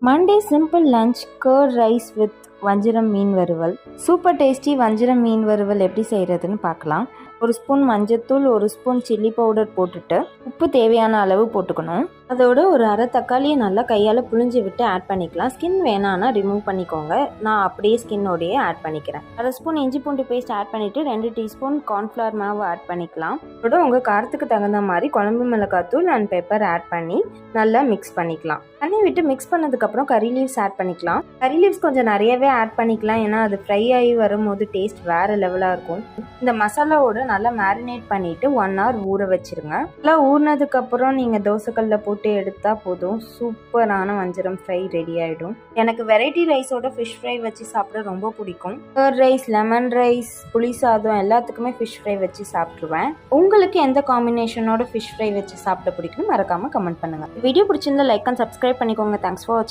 Monday simple lunch curd rice with வஞ்சிரம் மீன் வறுவல். Super tasty வஞ்சிரம் மீன் வறுவல் எப்படி செய்கிறதுன்னு பார்க்கலாம். ஒரு ஸ்பூன் மஞ்சத்தூள், ஒரு ஸ்பூன் சில்லி பவுடர் போட்டுட்டு உப்பு தேவையான அளவு போட்டுக்கணும். அதோட ஒரு அரை தக்காளியை நல்லா கையால் புழிஞ்சு விட்டு ஆட் பண்ணிக்கலாம். ஸ்கின் வேணான்னா ரிமூவ் பண்ணிக்கோங்க. நான் அப்படியே ஸ்கின்னோடையே ஆட் பண்ணிக்கிறேன். அரை ஸ்பூன் இஞ்சி பூண்டு பேஸ்ட் ஆட் பண்ணிவிட்டு 2 டீஸ்பூன் கார்ன்ஃப்ளவர் மாவு ஆட் பண்ணிக்கலாம். அதோட உங்கள் காரத்துக்கு தகுந்த மாதிரி குழம்பு மிளகாத்தூள் அண்ட் பெப்பர் ஆட் பண்ணி நல்லா மிக்ஸ் பண்ணிக்கலாம். தண்ணி விட்டு மிக்ஸ் பண்ணதுக்கப்புறம் கறி லீவ்ஸ் ஆட் பண்ணிக்கலாம். கறி லீவ்ஸ் கொஞ்சம் நிறையவே ஆட் பண்ணிக்கலாம், ஏன்னா அது ஃப்ரை ஆகி வரும்போது டேஸ்ட் வேறு லெவலாக இருக்கும். இந்த மசாலாவோட நல்லா மேரினேட் பண்ணிவிட்டு 1 hour ஊற வச்சுருங்க. நல்லா ஊறினதுக்கப்புறம் நீங்கள் தோசைக்கல்லில் போட்டு எடுத்தால் போதும், சூப்பரான வஞ்சிரம் ஃப்ரை ரெடி ஆகிடும். எனக்கு வெரைட்டி ரைஸோட ஃபிஷ் ஃப்ரை வச்சு சாப்பிட ரொம்ப பிடிக்கும். கர்ட் ரைஸ், லெமன் ரைஸ், புளி சாதம் எல்லாத்துக்குமே ஃபிஷ் ஃப்ரை வச்சு சாப்பிட்ருவேன். உங்களுக்கு எந்த காம்பினேஷனோட ஃபிஷ் ஃப்ரை வச்சு சாப்பிட பிடிக்கும் மறக்காமல் கமெண்ட் பண்ணுங்கள். வீடியோ பிடிச்சிருந்தா லைக் அண்ட் சப்ஸ்கிரைப் பண்ணிக்கோங்க. தேங்க்ஸ் ஃபார் வாட்சிங்.